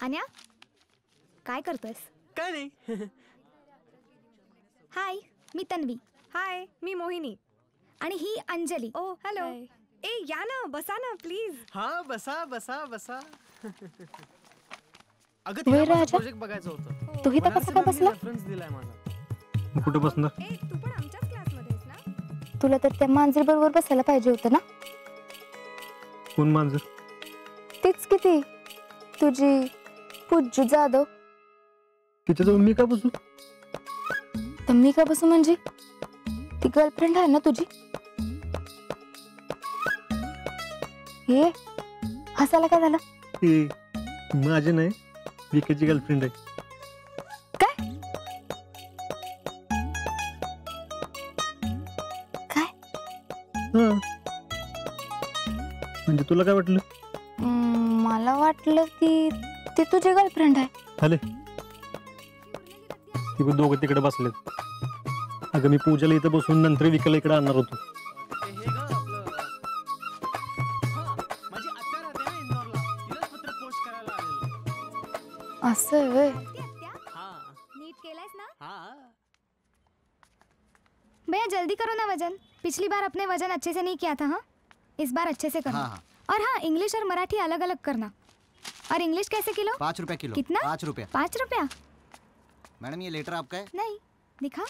अन्या काय करतोयस? काय नाही. हाय, मी तन्वी. हाय, मी मोहिनी. आणि ही अंजली. ओ हॅलो. ए या ना, बसा ना प्लीज. हा बसा बसा बसा. अगं होय तिला राजा. प्रोजेक्ट बघायचं होतं. तू इथं कसा काय बसला? रेफरन्स दिलाय माझा. कुठे बसणार? ए तू पण आमच्याच क्लासमध्ये आहेस ना? तुला तर त्या मांजरी बरोबर बसायला पाहिजे होतं ना. कोण मांजर? तीच किती तुझी पूज्जू जाधव. तिच्याजवळ मी का बसू? तर मी का बसू म्हणजे ती गर्लफ्रेंड आहे ना तुझी. हे हसायला काय झालं? ती माझी नाही, विकेची गर्लफ्रेंड आहे. काय काय हा म्हणजे तुला काय वाटलं? मला वाटलं की ती तुझी गर्लफ्रेंड आहे. हले ती पण दोघं तिकडे बसलेत. अगं मी पूजाला इथं बसून नंतर विकायला इकडे आणणार होतो. हे ग आपलं. हा, माझी आत्या राहते ना इंदोरला. तिलाच पत्र पोस्ट करायला आलेलो. असं आहे व्हय. हा नीट केलायस ना? हा. भैया जल्दी करो ना वजन. पिछली बार अपने वजन अच्छे से नहीं किया था. हाँ, इस बार अच्छे से करना. और हाँ, इंग्लिश और मराठी अलग अलग करना. और इंग्लिश कैसे किलो? 5 रुपया किलो. कितना? 5 रुपया. 5 रुपया? मैडम ये लेटर आपका है? नहीं, दिखा.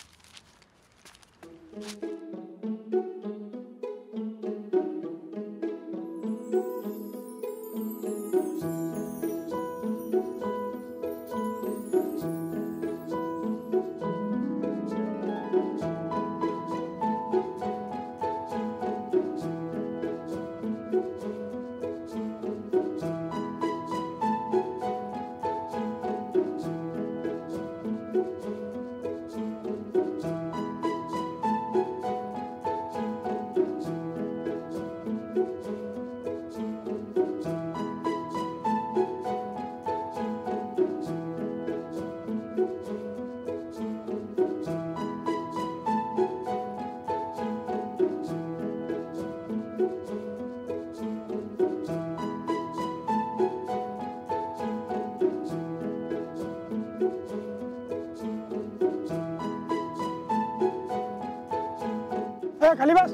खाली बस.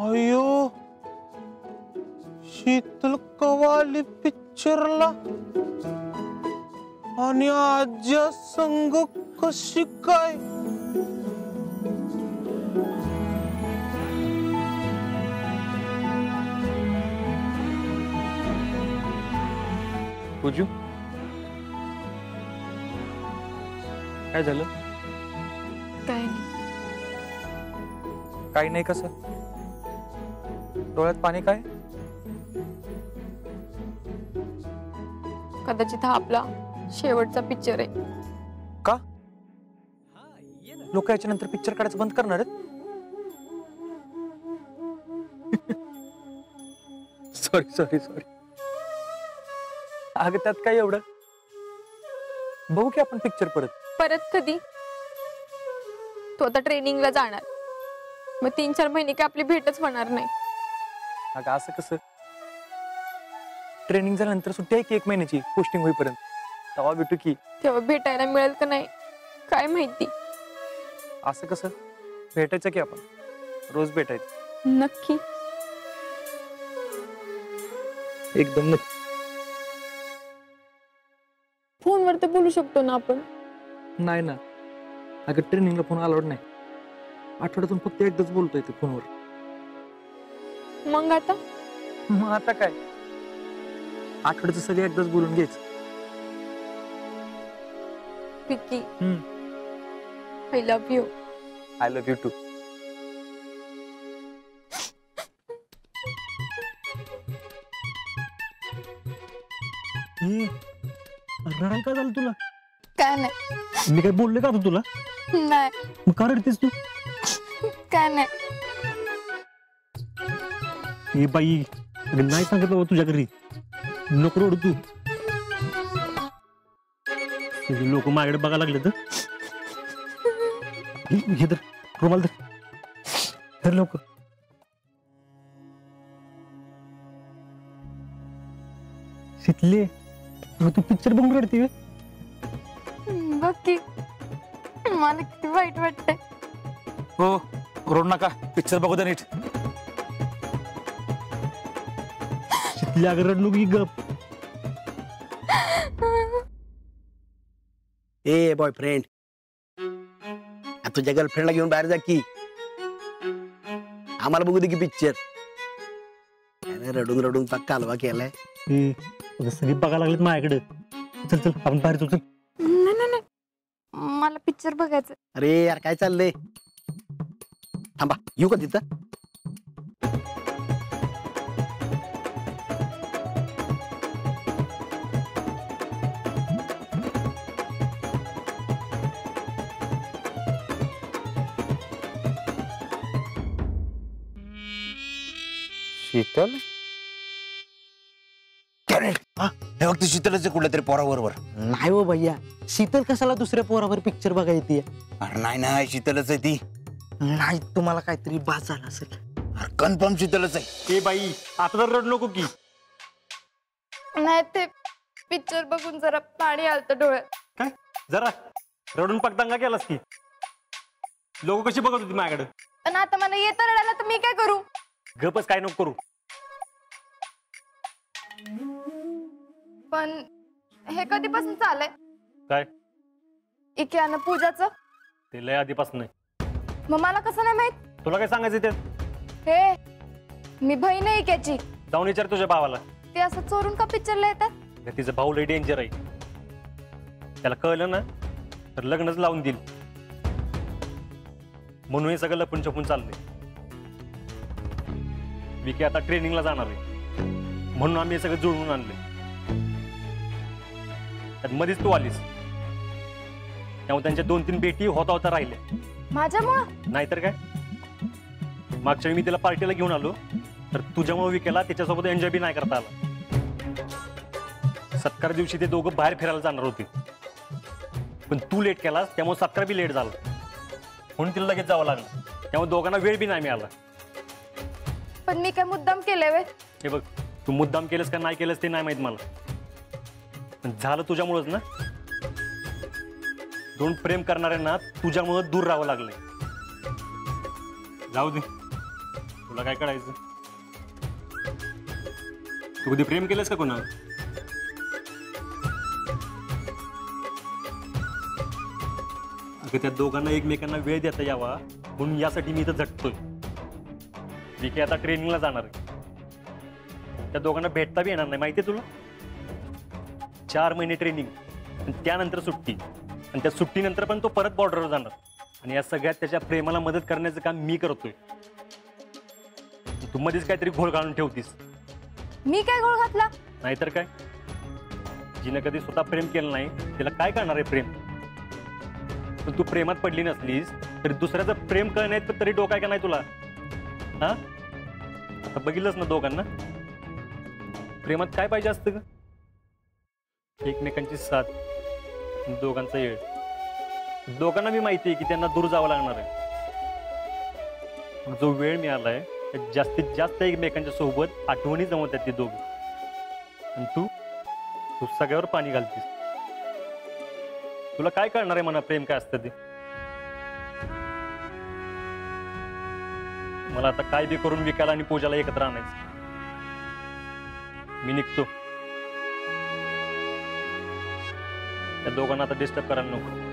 अयो शीतल कवाली पिक्चरला आणि आज्या संग कशी काय? पूजू काय झालं? काय नाही. काही नाही. कसं डोळ्यात पाणी? काय कदाचित हा आपला शेवटचा पिक्चर आहे. का लोक याच्या नंतर पिक्चर काढायचं बंद करणार आहेत? Sorry sorry sorry. अगं त्यात काय एवढं. बघू की आपण पिक्चर परत. परत कधी? तो आता ट्रेनिंगला जाणार. मग 3-4 महिने काय आपली भेटच होणार नाही. अगं असं कसं? ट्रेनिंग झाल्यानंतर सुट्टी आहे की 1 महिन्याची पोस्टिंग होईपर्यंत. तेव्हा भेटू की. तेव्हा भेटायला मिळेल का नाही काय माहिती. असं कसं? भेटायचं की आपण रोज भेटायचं. नक्की? एकदम नक्की. फोनवर तर बोलू शकतो ना आपण. नाही ना. अगं ट्रेनिंगला फोन अलाउड नाही. आठवड्यातून फक्त एकदाच बोलता येते फोनवर. मग आता? मग आता काय? आठवड्याचं सगळे एकदाच बोलून घ्यायचं. Vicky, I love you. I love you too. रडायला काय झालं तुला? काय नाही. मी काय बोलले का तुला? नाही. मग का रडतेस तू? काय नाही. ए बाई, नाही सांगितलं तुझ्या घरी. नको रडू तू. लोक माझ्याकडे बघायला लागले तर. हे तर रुमाल तर लवकर. शीतली अगं तू पिक्चर बघून रडती व्हय? बघ की मला किती वाईट वाटतंय. हो रोड नका पिक्चर बघू दे नीट. शीतली अगं रड नको की गप. ए बॉयफ्रेंड तुझ्या गर्लफ्रेंडला घेऊन बाहेर जा की. आम्हाला बघू दे की पिक्चर. रडून रडून पाक कालवा केलाय. अगं सगळी बघायला लागलेत माझ्याकडे. चल चल आपण बाहेर जाऊ चल. नाही मला पिक्चर बघायचं. अरे यार काय चाललंय. थांबा येऊ का तिथं. शीतल हे वक्त शीतलच कुठल्या तरी पोराबरोबर. नाही हो भैया शीतल कशाला दुसऱ्या पोरावर पिक्चर बघायला येते. अरे नाही नाही शीतलच आहे ती. नाही तुम्हाला काहीतरी बास झाला असेल. अरे कन्फर्म शीतलच आहे. ए बाई आता तर रड नको की. नाही ते पिक्चर बघून जरा पाणी आलतं डोळ्यात. काय जरा रडून पाक दंगा केलास की. लोक कशी बघत होती माझ्याकडे. पण आता मला येतं रडायला तर मी काय करू. गपच काय नको करू. पण हे कधीपासून चालय. काय इके आणि पूजाचं. ते लय आधीपासून नाही. मग मला कसं नाही माहित. तुला काय सांगायचं त्यात. हे मी बहीण आहे इक्याची. जाऊन विचार तुझ्या भावाला. ते असं चोरून का पिक्चरला येतात. तिचा भाऊ लय डेंजर आहे. त्याला कळलं ना तर लग्नच लावून देईल. म्हणून हे सगळं लपून छपून चाललंय. विकी आता ट्रेनिंगला जाणार आहे म्हणून आम्ही हे सगळं जुळवून आणले. त्यात मध्येच तू आलीस त्यामुळे त्यांच्या 2-3 भेटी होता होता राहिल्या. माझ्यामुळं. नाहीतर काय. मागच्या वेळी मी तिला पार्टीला घेऊन आलो तर तुझ्यामुळे विकेला त्याच्यासोबत एन्जॉय बी नाही करता आला. सत्कार दिवशी ते दोघं बाहेर फिरायला जाणार होते पण तू लेट केलास त्यामुळे सत्कार बी लेट झाला. म्हणून तिला लगेच जावं लागलं. त्यामुळे दोघांना वेळ बी नाही मिळाला. पण मी काय मुद्दाम केलंय वे. हे बघ तू मुद्दाम केलंस का नाही केलंस ते नाही माहित मला. पण झालं तुझ्यामुळेच ना. 2 प्रेम करणाऱ्यांना तुझ्यामुळे दूर राहावं लागलंय. जाऊ दे तुला काय करायचं. तू कधी प्रेम केलंस का कोणावर. अगं त्या दोघांना एकमेकांना वेळ देता यावा म्हणून यासाठी मी इथं झटतोय. विकी आता ट्रेनिंगला जाणार आहे. त्या दोघांना भेटता बी येणार नाही माहितीये तुला. 4 महिने ट्रेनिंग त्यानंतर सुट्टी आणि त्या सुट्टीनंतर पण तो परत बॉर्डरवर जाणार. आणि या सगळ्यात त्याच्या प्रेमाला मदत करण्याचं काम मी करतोय. तू मध्येच काहीतरी घोळ घालून ठेवतीस. मी काय गोळ घातला. नाहीतर काय. जिने कधी स्वतः प्रेम केलं नाही तिला काय करणार आहे प्रेम. पण तू प्रेमात पडली नसलीस तरी दुसऱ्याचं प्रेम कळ नाही तर तरी डोकाय का नाही तुला. हा आता बघितलंच ना दोघांना. प्रेमात काय पाहिजे असतं ग. एकमेकांची साथ दोघांचा येळ. दोघांना मी माहिती आहे की त्यांना दूर जावं लागणार आहे. जो वेळ मिळालाय त्यात जास्तीत जास्त एकमेकांच्या सोबत आठवणी जमवतात ते दोघं. आणि तू सगळ्यावर पाणी घालतीस. तुला काय कळणार आहे म्हणा प्रेम काय असतं ते. मला आता काय बी करून विकायला आणि पूजाला एकत्र आणायचं. मी निघतो. त्या दोघांना आता डिस्टर्ब करायला नको.